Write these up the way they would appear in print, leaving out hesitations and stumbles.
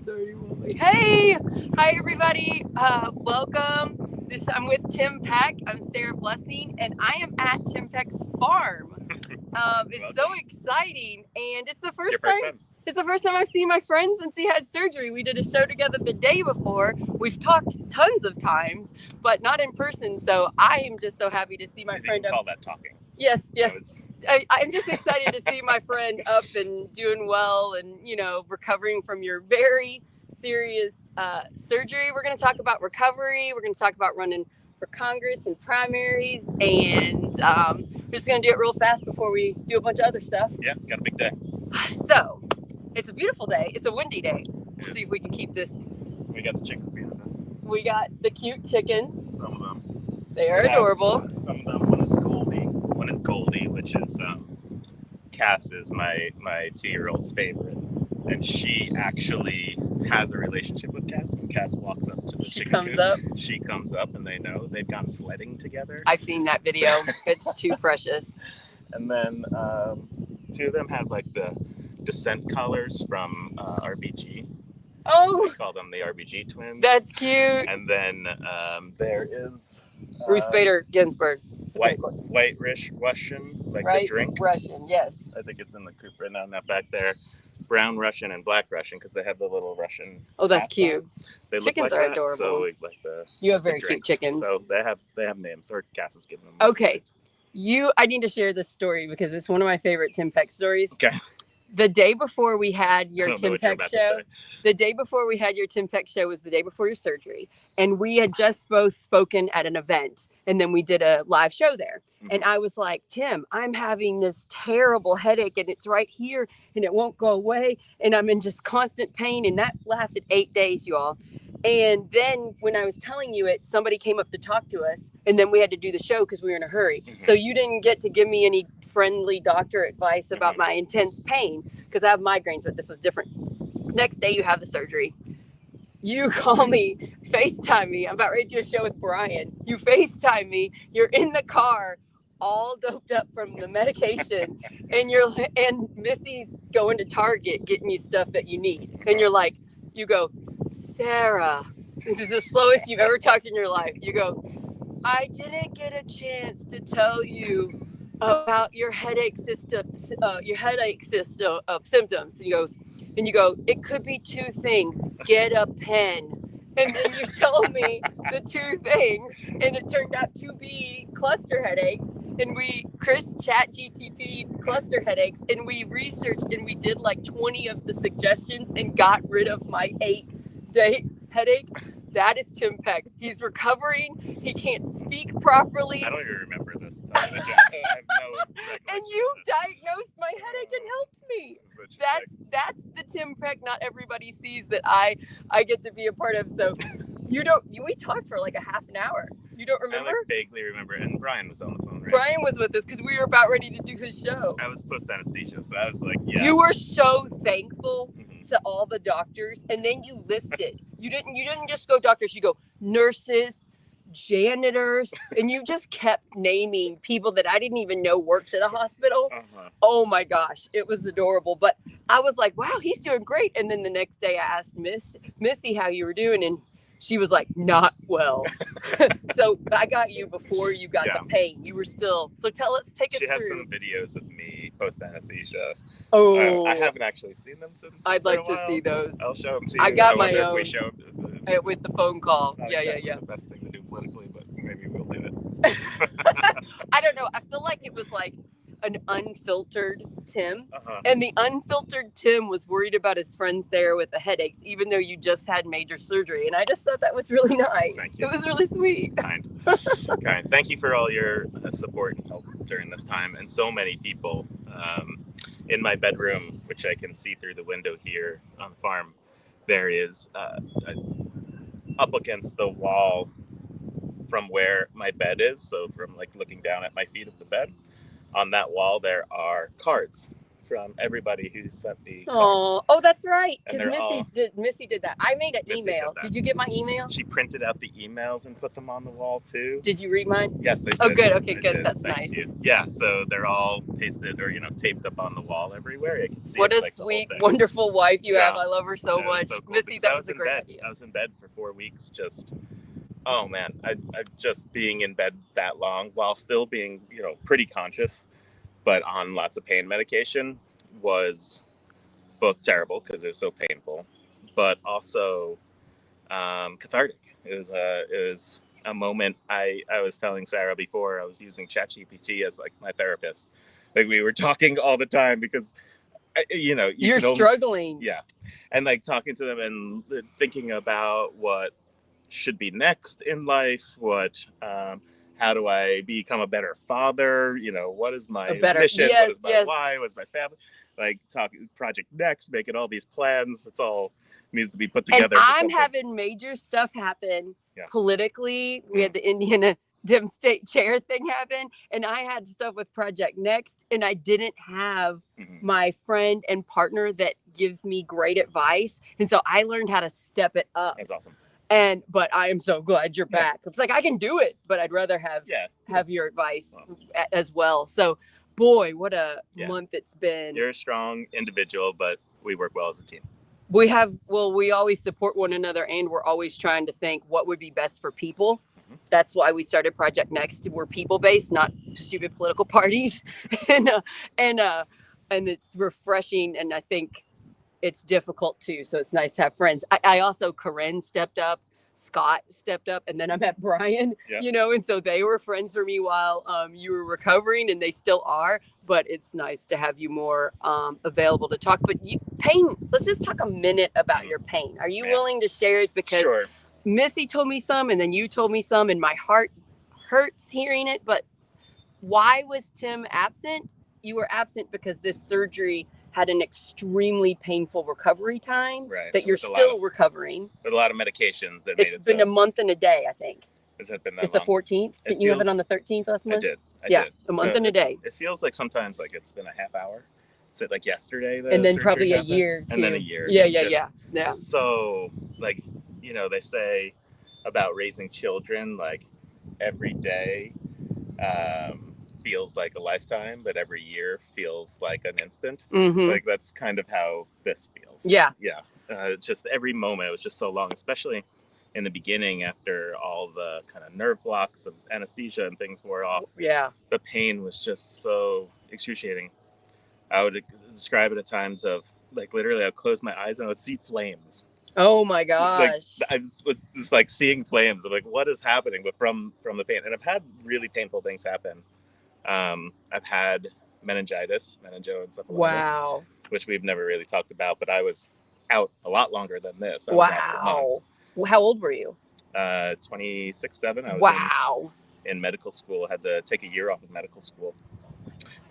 It's already wobbly. Hey! Hi, everybody. Welcome. I'm with Tim Peck. I'm Sarah Blessing, and I am at Tim Peck's farm. It's so exciting, and it's the first time. It's the first time I've seen my friend since he had surgery. We did a show together the day before. We've talked tons of times, but not in person. So I am just so happy to see my friend. Call that talking. Yes. I'm just excited to see my friend up and doing well and, recovering from your very serious surgery. We're going to talk about recovery. We're going to talk about running for Congress and primaries. And we're just going to do it real fast before we do a bunch of other stuff. Yeah, got a big day. So it's a beautiful day. It's a windy day. We'll see if we can keep this. We got the chickens behind us. We got the cute chickens. Some of them. They are adorable. Some of them. One is Goldie, which is Cass is my 2-year-old's favorite, and she actually has a relationship with Cass. When Cass walks up to the chicken coop, she comes up, and they know they've gone sledding together. I've seen that video. It's too precious. And then 2 of them have like the descent collars from RBG. Oh, so we call them the RBG twins. That's cute. And then there is Ruth Bader Ginsburg. White Russian, like right? The drink. Russian, yes. I think it's in the coop right now, not back there. Brown Russian and black Russian, because they have the little Russian. Oh, that's cute. They chickens look like are that, adorable. So we like you have very cute chickens. So they have names, or Cass is giving them. Okay, I need to share this story because it's one of my favorite Tim Peck stories. Okay. The day before we had your Tim Peck show, the day before we had your Tim Peck show was the day before your surgery. And we had just both spoken at an event. And then we did a live show there. Mm-hmm. And I was like, Tim, I'm having this terrible headache and it's right here and it won't go away. And I'm in just constant pain. And that lasted 8 days, you all. And then when I was telling you it, somebody came up to talk to us. And then we had to do the show because we were in a hurry. Mm-hmm. So you didn't get to give me any friendly doctor advice about my intense pain because I have migraines, but this was different. Next day you have the surgery. You call me, FaceTime me. I'm about ready to do a show with Brian. You FaceTime me. You're in the car, all doped up from the medication, and Missy's going to Target getting you stuff that you need. And you go, Sarah, this is the slowest you've ever talked in your life. You go, I didn't get a chance to tell you about your headache symptoms. And you go, it could be 2 things. Get a pen. And then you told me the 2 things, and it turned out to be cluster headaches. And Chris ChatGPT cluster headaches, and we researched and we did like 20 of the suggestions and got rid of my 8-day headache. That is Tim Peck. He's recovering. He can't speak properly. I don't even remember this. I have no and you diagnosed my headache and helped me. That's the Tim Peck not everybody sees that I get to be a part of. So we talked for like a half an hour. You don't remember? I vaguely remember. And Brian was on the phone, right? Brian was with us because we were about ready to do his show. I was post anesthesia, so I was like, yeah. You were so thankful to all the doctors, and then you listed. You didn't just go doctors. You go nurses, janitors, and you just kept naming people that I didn't even know worked at a hospital. Uh-huh. Oh my gosh, it was adorable. But I was like, wow, he's doing great. And then the next day I asked Missy how you were doing, and she was like, not well. So I got you before you got the pain. You were still. So let's take us through. She has some videos of me post anesthesia. Oh, I haven't actually seen them since. I'd like to see those. I'll show them to you. I got my own. We show with the phone call. Yeah. The best thing to do politically, but maybe we'll do it. I don't know. I feel like it was like an unfiltered Tim. Uh-huh. And the unfiltered Tim was worried about his friend Sarah with the headaches, even though you just had major surgery. And I just thought that was really nice. Thank you. It was really sweet. Kind. Thank you for all your support and help during this time. And so many people in my bedroom, which I can see through the window here on the farm, there is up against the wall from where my bed is. So from like looking down at my feet of the bed, on that wall, there are cards from everybody who sent me cards. Oh, that's right. Because Missy did that. I made an email. Did you get my email? She printed out the emails and put them on the wall too. Did you read mine? Yes, I did. Oh, good. Okay, good. That's Thank nice. You. Yeah, so they're all pasted or taped up on the wall everywhere. You can see. What a sweet, wonderful wife you have. I love her so much. So cool, Missy, that was a great idea. I was in bed for 4 weeks just. Oh man, I just being in bed that long while still being, pretty conscious, but on lots of pain medication was both terrible because it was so painful, but also cathartic. It was a moment. I was telling Sarah before, I was using ChatGPT as like my therapist. Like we were talking all the time because, you're struggling. Yeah, and like talking to them and thinking about what should be next in life, how do I become a better father, what is my mission, what is my why, what's my family, like talking Project Next, making all these plans. It's all needs to be put together. And I'm having major stuff happen politically. We had the Indiana Dem State Chair thing happen, and I had stuff with Project Next, and I didn't have my friend and partner that gives me great advice, and so I learned how to step it up. That's awesome. But I am so glad you're back. It's like I can do it, but I'd rather have your advice as well. So, boy, what a month it's been. You're a strong individual, but we work well as a team. We always support one another, and we're always trying to think what would be best for people. That's why we started Project Next. We're people-based, not stupid political parties, and it's refreshing, and I think it's difficult too, so it's nice to have friends. I also, Corinne stepped up, Scott stepped up, and then I met Brian, and so they were friends for me while you were recovering, and they still are, but it's nice to have you more available to talk. But pain, let's just talk a minute about your pain. Are you willing to share it? Because Missy told me some, and then you told me some, and my heart hurts hearing it, but why was Tim absent? You were absent because this surgery had an extremely painful recovery time that you're still recovering. With a lot of medications that made it. It's been a month and a day, I think. Has it been that long? It's the 14th. Didn't you have it on the 13th last month? I did. A month and a day. It feels like sometimes like it's been a half hour. Is it like yesterday? And then probably a year too. And then a year. Yeah. So like, they say about raising children, like every day feels like a lifetime, but every year feels like an instant. Like that's kind of how this feels. Yeah. Just every moment, it was just so long, especially in the beginning after all the kind of nerve blocks and anesthesia and things wore off. Yeah. The pain was just so excruciating. I would describe it at times of like literally I'd close my eyes and I would see flames. Oh my gosh. Like, I was just like seeing flames. I'm like, what is happening? But from the pain. And I've had really painful things happen. I've had meningoencephalitis, which we've never really talked about, but I was out a lot longer than this. I was out for months. How old were you? 26, 7. I was in medical school. I had to take a year off of medical school.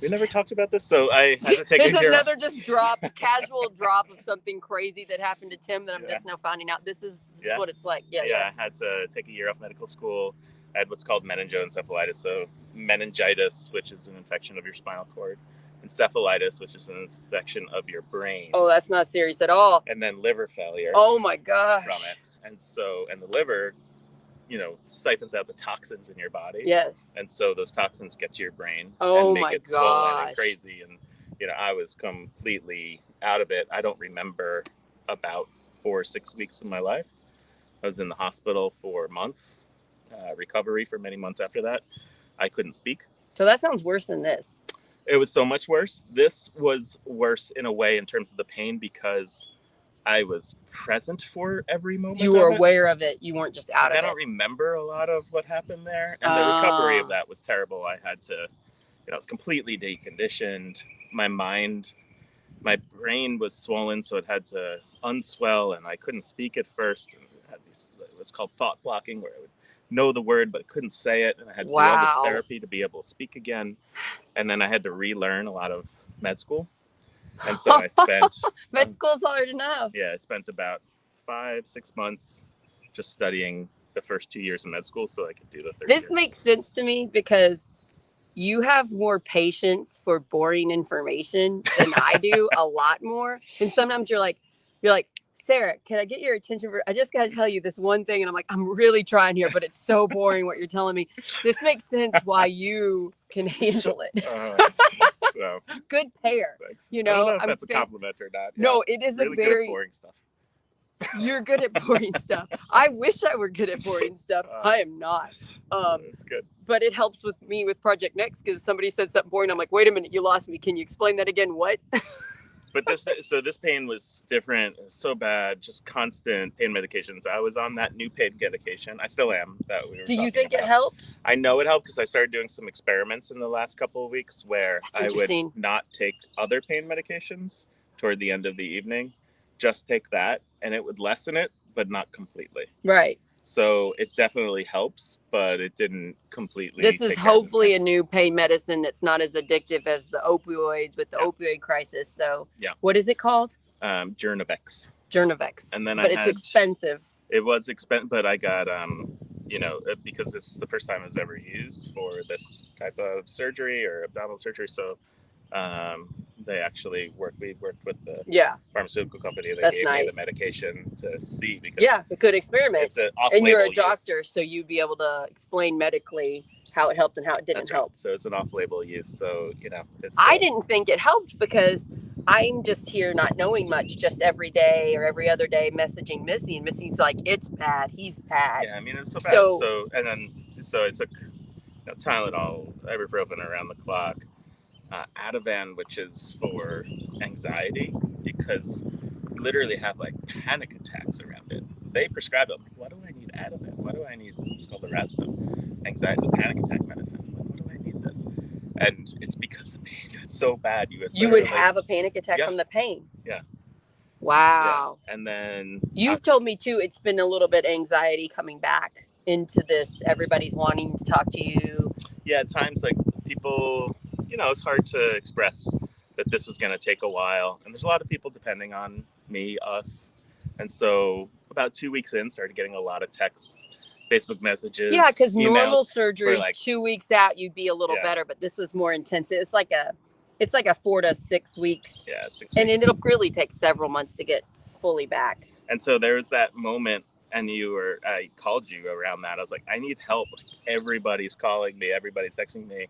We never talked about this, so I had to take a year off. There's another casual drop of something crazy that happened to Tim that I'm just now finding out. This is what it's like. Yeah, I had to take a year off medical school. I had what's called meningoencephalitis, so meningitis, which is an infection of your spinal cord, encephalitis, which is an infection of your brain. Oh, that's not serious at all. And then liver failure. Oh my gosh. From it. And the liver, siphons out the toxins in your body. Yes. And so those toxins get to your brain and make it swollen and crazy. And, I was completely out of it. I don't remember about 4 or 6 weeks of my life. I was in the hospital for months, recovery for many months after that. I couldn't speak. So that sounds worse than this. It was so much worse. This was worse in a way in terms of the pain because I was present for every moment. You were aware of it. You weren't just out of it. I don't remember a lot of what happened there. And the recovery of that was terrible. I had to, I was completely deconditioned. My brain was swollen, so it had to unswell, and I couldn't speak at first. And I had what's called thought blocking, where I would know the word but couldn't say it, and I had to do all this therapy to be able to speak again. And then I had to relearn a lot of med school. And so I spent med school's hard enough. Yeah, I spent about 5-6 months just studying the first 2 years of med school so I could do the third year. This makes sense to me because you have more patience for boring information than I do, a lot more. And sometimes you're like, Sarah, can I get your attention for, I just got to tell you this one thing. And I'm like, I'm really trying here, but it's so boring what you're telling me. This makes sense why you can handle it. So good pair. Thanks. You know, I don't know if that's a compliment or not. Yeah. No, it is really a very good at boring stuff. You're good at boring stuff. I wish I were good at boring stuff. I am not. It's good. But it helps with me with Project Next because somebody said something boring. I'm like, wait a minute, you lost me. Can you explain that again? What? But this pain was different. It was so bad, just constant pain medications. I was on that new pain medication. I still am. That we were Do you think about. It helped? I know it helped because I started doing some experiments in the last couple of weeks where I would not take other pain medications toward the end of the evening, just take that, and it would lessen it, but not completely. Right. So it definitely helps, but it didn't completely. This is hopefully a new pain medicine that's not as addictive as the opioids with the opioid crisis. So what is it called? Journavex. And then it's expensive. It was expensive, but I got because this is the first time it was ever used for this type of surgery or abdominal surgery. So they actually we worked with the pharmaceutical company. They gave me the medication to see because a good experiment. It's an off-label and you're a doctor, use. So you'd be able to explain medically how it helped and how it didn't help. Right. So it's an off-label use. So it's. I didn't think it helped because I'm just here not knowing much, just every day or every other day messaging Missy, and Missy's like, it's bad, he's bad. Yeah, I mean, it's so bad. So I took Tylenol, ibuprofen around the clock. Ativan, which is for anxiety, because you literally have like panic attacks around it. They prescribe it. I'm like, why do I need Ativan? Why do I need what's called lorazepam? Anxiety, panic attack medicine. I'm like, why do I need this? And it's because the pain got so bad. You would have a panic attack from the pain. Yeah. Wow. Yeah. And then you've told me too, it's been a little bit anxiety coming back into this. Everybody's wanting to talk to you. Yeah, at times like people. It's hard to express that this was going to take a while. And there's a lot of people depending on me, us. And so about 2 weeks in, started getting a lot of texts, Facebook messages. Yeah, because normal surgery, 2 weeks out, you'd be a little better. But this was more intense. It's like a 4 to 6 weeks. Yeah, 6 weeks. And it'll really take several months to get fully back. And so there was that moment. And I called you around that. I was like, I need help. Like, everybody's calling me. Everybody's texting me.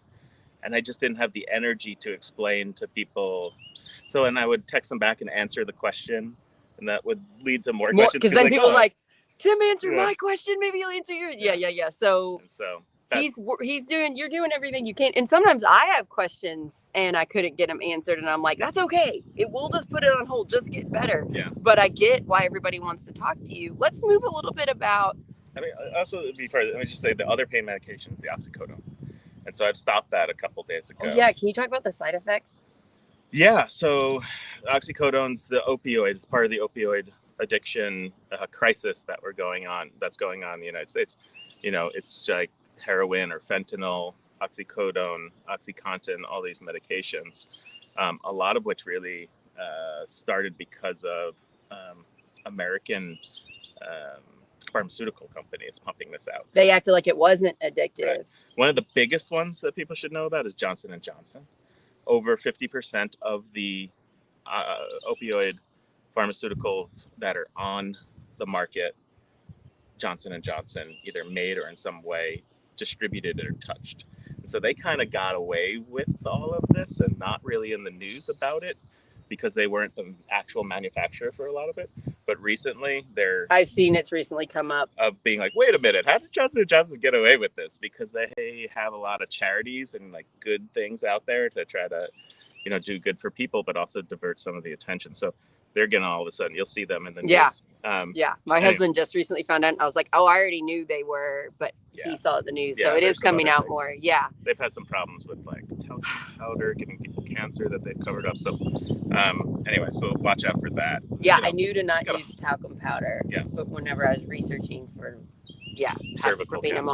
And I just didn't have the energy to explain to people. So, and I would text them back and answer the question. And that would lead to more questions. Because then people are like, Tim answered my question. Maybe he'll answer yours. Yeah. So you're doing everything you can. And sometimes I have questions and I couldn't get them answered. And I'm like, that's okay. We'll just put it on hold. Just get better. Yeah. But I get why everybody wants to talk to you. Let's move a little bit about. I mean, also, before, let me just say the other pain medication is the oxycodone. And so I've stopped that a couple days ago. Oh, yeah. Can you talk about the side effects? Yeah. So oxycodone's the opioid. It's part of the opioid addiction crisis that's going on in the United States. It's like heroin or fentanyl, oxycodone, OxyContin, all these medications, a lot of which really started because of American pharmaceutical companies pumping this out. They acted like it wasn't addictive. Right. One of the biggest ones that people should know about is Johnson & Johnson. Over 50% of the opioid pharmaceuticals that are on the market, Johnson & Johnson either made or in some way distributed or touched. And so they kind of got away with all of this and not really in the news about it because they weren't the actual manufacturer for a lot of it. But recently, I've seen it's recently come up of being like, wait a minute, how did Johnson & Johnson get away with this? Because they have a lot of charities and like good things out there to try to, do good for people, but also divert some of the attention. So they're getting all of a sudden, you'll see them in the news. My husband just recently found out. And I was like, I already knew they were, but he saw it in the news. So it is coming out more. Yeah. They've had some problems with like talcum powder, giving people cancer that they've covered up. So anyway, so watch out for that. Yeah, I knew to not use talcum powder. Yeah. But whenever I was researching for cervical being cancer.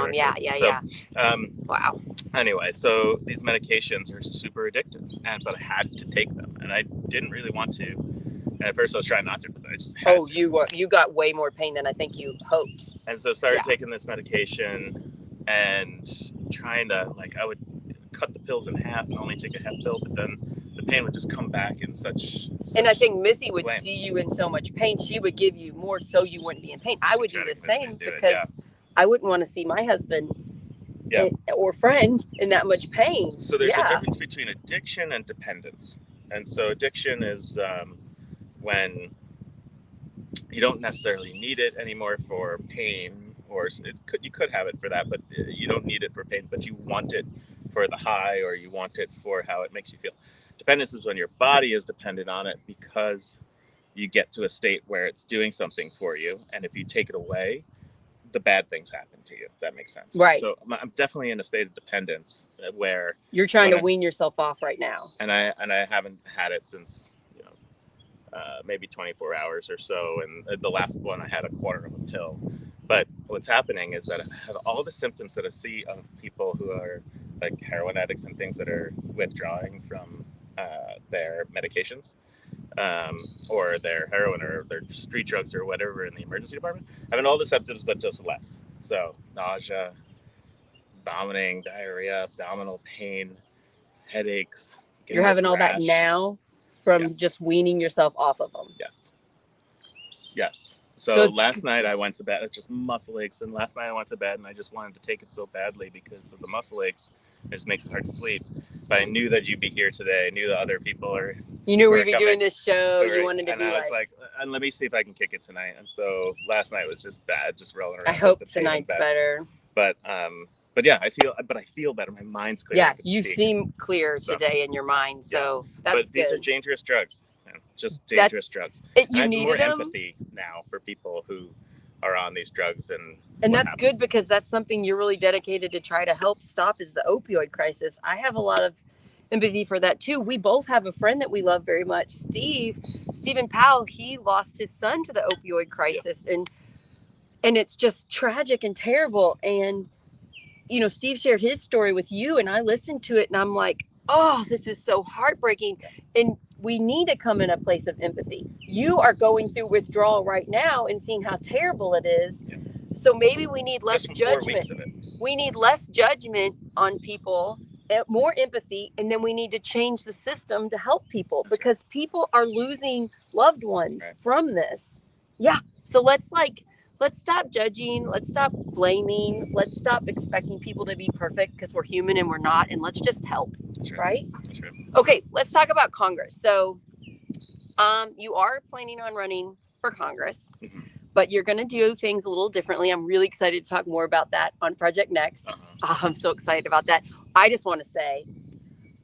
a mom. Wow. Anyway, so these medications are super addictive, but I had to take them, and I didn't really want to. And at first, I was trying not to, but I just had to. You got way more pain than I think you hoped. And so I started taking this medication and trying to, I would cut the pills in half and only take a half pill, but then the pain would just come back in such and I think Missy would flames. see you in so much pain, she would give you more so you wouldn't be in pain. I would do the same because I wouldn't want to see my husband or friend in that much pain. So there's a difference between addiction and dependence. And so addiction is when you don't necessarily need it anymore for pain, or you could have it for that, but you don't need it for pain, but you want it for the high, or you want it for how it makes you feel. Dependence is when your body is dependent on it because you get to a state where it's doing something for you, and if you take it away, the bad things happen to you. If that makes sense. Right. So I'm definitely in a state of dependence where you're trying to wean yourself off right now. And I haven't had it since maybe 24 hours or so, and the last one I had a quarter of a pill. But what's happening is that I have all the symptoms that I see of people who are like heroin addicts and things that are withdrawing from their medications, or their heroin or their street drugs or whatever in the emergency department. Having all the symptoms, but just less. So nausea, vomiting, diarrhea, abdominal pain, headaches. You're having all that now from just weaning yourself off of them. Yes. So last night I went to bed with just muscle aches, and last night I went to bed and I just wanted to take it so badly because of the muscle aches. It just makes it hard to sleep. But I knew that you'd be here today. I knew that other people are. You knew we'd be doing this show. You wanted to and be I was like, and let me see if I can kick it tonight. And so last night was just bad, just rolling around. I hope tonight's better. But yeah, I feel better. My mind's clear. Yeah, you seem clear today in your mind. So that's good. But these are dangerous drugs. Just dangerous drugs. You needed more empathy now for people who are on these drugs, and that's good because that's something you're really dedicated to try to help stop is the opioid crisis. I have a lot of empathy for that too. We both have a friend that we love very much, Stephen Powell. He lost his son to the opioid crisis, and it's just tragic and terrible. And Steve shared his story with you, and I listened to it, and I'm like, oh, this is so heartbreaking. And we need to come in a place of empathy. You are going through withdrawal right now and seeing how terrible it is. Yeah. So maybe we need less judgment. We need less judgment on people, more empathy, and then we need to change the system to help people because people are losing loved ones from this. Yeah. So let's stop judging. Let's stop blaming. Let's stop expecting people to be perfect because we're human and we're not. And let's just help. Right? That's right. Okay, let's talk about Congress. So you are planning on running for Congress, but you're going to do things a little differently. I'm really excited to talk more about that on Project Next. I'm so excited about that. I just want to say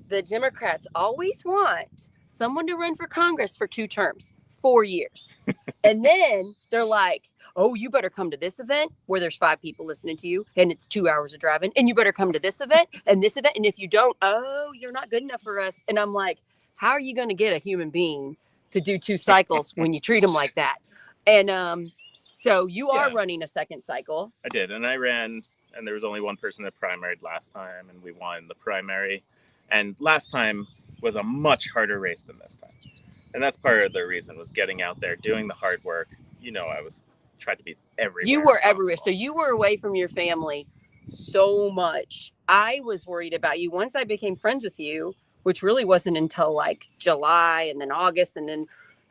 the Democrats always want someone to run for Congress for 2 terms, 4 years. And then they're like, oh, you better come to this event where there's 5 people listening to you and it's 2 hours of driving. And you better come to this event and this event. And if you don't, oh, you're not good enough for us. And I'm like, how are you going to get a human being to do 2 cycles when you treat them like that? And so you are running a second cycle. I did. And I ran, and there was only one person that primaried last time, and we won the primary. And last time was a much harder race than this time. And that's part of the reason was getting out there, doing the hard work. I was tried to be everywhere. You were everywhere. So you were away from your family so much. I was worried about you once I became friends with you, which really wasn't until like July and then August. And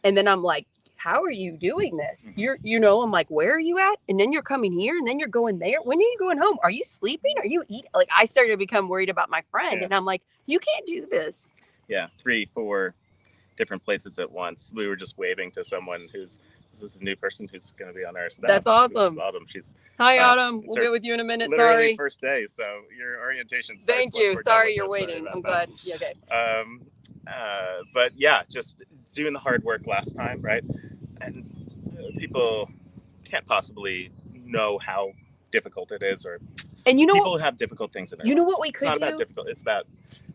then I'm like, how are you doing this? I'm like, where are you at? And then you're coming here and then you're going there. When are you going home? Are you sleeping? Are you eating? Like I started to become worried about my friend and I'm like, you can't do this. Yeah. 3, 4 different places at once. We were just waving to someone this is a new person who's going to be on our staff. That's awesome. Autumn. She's hi, Autumn. We'll get with you in a minute. Literally Sorry. First day, so your orientation starts. Thank you. Sorry you're waiting. I'm glad. Yeah, okay. But yeah, just doing the hard work last time, right? And people can't possibly know how difficult it is, and people have difficult things in their lives. What we could do? It's not about difficult. It's about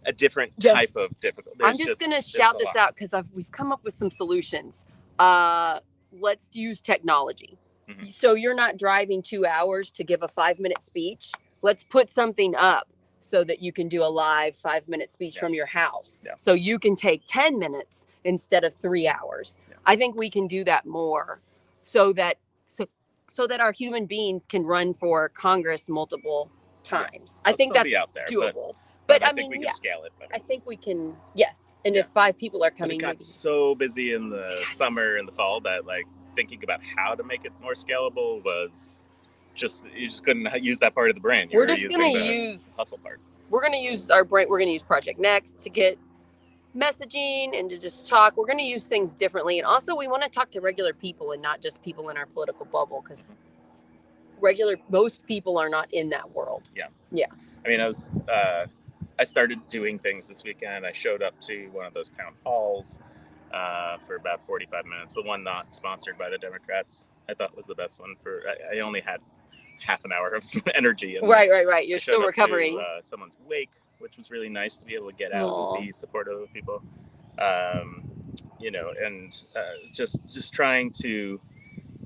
a different type of difficult. I'm just going to shout this out because we've come up with some solutions. Let's use technology. So you're not driving 2 hours to give a 5-minute speech. Let's put something up so that you can do a live 5-minute speech from your house. Yeah. So you can take 10 minutes instead of 3 hours. Yeah. I think we can do that more so that our human beings can run for Congress multiple times. I think that's doable. But I think we can scale it better. I think we can. Yes. And if 5 people are coming, but it got so busy in the summer and the fall that like thinking about how to make it more scalable was you just couldn't use that part of the brain. We're just going to use hustle part. We're going to use our brain. We're going to use Project Next to get messaging and to just talk. We're going to use things differently. And also we want to talk to regular people and not just people in our political bubble, because most people are not in that world. Yeah. I mean, I started doing things this weekend. I showed up to one of those town halls for about 45 minutes. The one not sponsored by the Democrats, I thought was the best one. I only had half an hour of energy. And right. You're still recovering. To, someone's wake, which was really nice to be able to get out and be supportive of people. And just trying to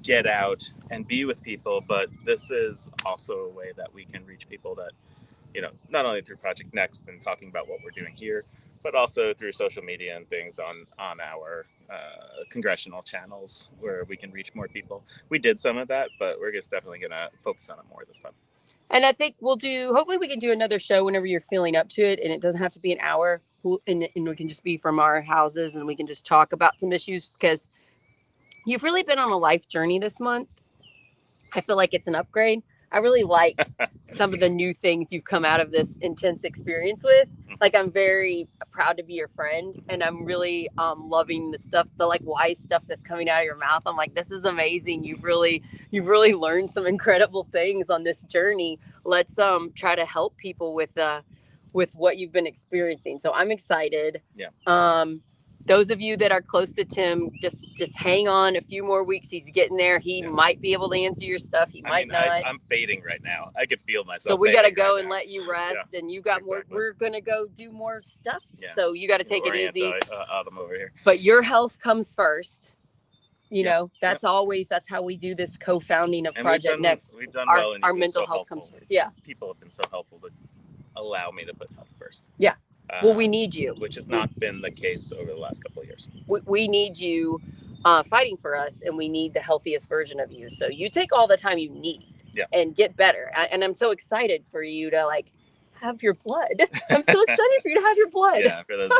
get out and be with people. But this is also a way that we can reach people that, not only through Project Next and talking about what we're doing here, but also through social media and things on our congressional channels where we can reach more people. We did some of that, but we're just definitely going to focus on it more this time. And I think hopefully we can do another show whenever you're feeling up to it, and it doesn't have to be an hour, and we can just be from our houses and we can just talk about some issues, because you've really been on a life journey this month. I feel like it's an upgrade. I really like some of the new things you've come out of this intense experience with. Like, I'm very proud to be your friend, and I'm really loving the like wise stuff that's coming out of your mouth. I'm like, this is amazing. You've really learned some incredible things on this journey. Let's try to help people with what you've been experiencing. So I'm excited. Yeah. Those of you that are close to Tim, just hang on a few more weeks. He's getting there. He might be able to answer your stuff. He might not. I'm fading right now. I could feel myself. So we got to go and let you rest. And you got more. We're going to go do more stuff. Yeah. So you got to take it easy. Autumn over here. But your health comes first. That's always, that's how we do this co-founding of Project Next. We've done well. Our mental health comes first. Yeah. People have been so helpful to allow me to put health first. Yeah. Well, we need you. Which has not been the case over the last couple of years. We need you fighting for us, and we need the healthiest version of you. So you take all the time you need and get better. And I'm so excited for you to have your blood. I'm so excited for you to have your blood. Yeah, for those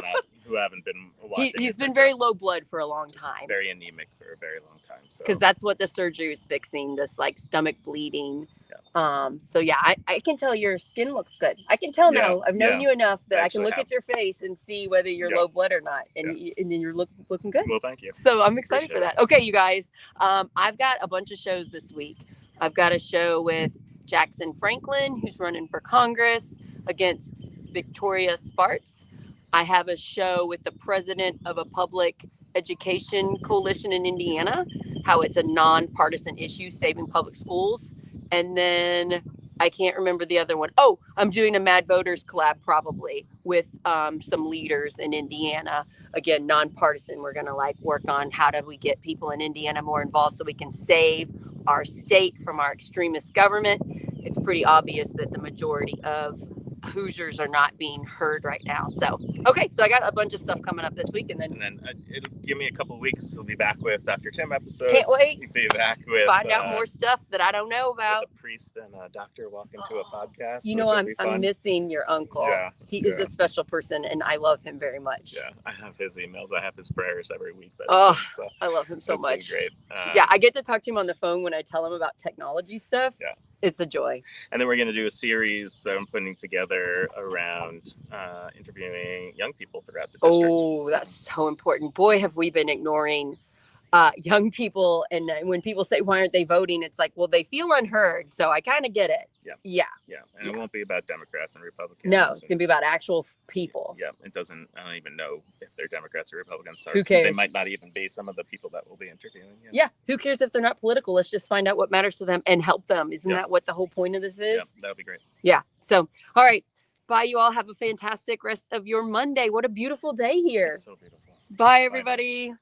who haven't been watching. He's been very low blood for a long time. Very anemic for a very long time. Because that's what the surgery was fixing, this stomach bleeding. So I can tell your skin looks good. I can tell now. I've known you enough that I can look at your face and see whether you're low blood or not, and you're looking good. Well, thank you. So I'm excited for that. Okay, you guys, I've got a bunch of shows this week. I've got a show with Jackson Franklin, who's running for Congress against Victoria Spartz. I have a show with the president of a public education coalition in Indiana, how it's a nonpartisan issue, saving public schools. And then I can't remember the other one. Oh, I'm doing a Mad Voters collab probably with some leaders in Indiana. Again, nonpartisan. We're going to work on how do we get people in Indiana more involved so we can save our state from our extremist government. It's pretty obvious that the majority of Hoosiers are not being heard right now. So, okay. So I got a bunch of stuff coming up this week, and then it'll give me a couple of weeks. We'll be back with Dr. Tim episodes. Can't wait. We'll be back with find out more stuff that I don't know about. A priest and a doctor walk into a podcast. I'm missing your uncle. Yeah, he is a special person, and I love him very much. Yeah, I have his emails. I have his prayers every week. I love him so much. Great. I get to talk to him on the phone when I tell him about technology stuff. Yeah. It's a joy. And then we're going to do a series that I'm putting together around interviewing young people throughout the district. Oh, that's so important. Boy, have we been ignoring young people. And when people say, why aren't they voting? It's like, well, they feel unheard. So I kind of get it. Yeah. And it won't be about Democrats and Republicans. No, it's going to be about actual people. Yeah. I don't even know if they're Democrats or Republicans. Who cares? They might not even be some of the people that we'll be interviewing. Yeah. Who cares if they're not political? Let's just find out what matters to them and help them. Isn't that what the whole point of this is? Yeah, that would be great. Yeah. So, all right. Bye, you all. Have a fantastic rest of your Monday. What a beautiful day here. It's so beautiful. Bye, everybody.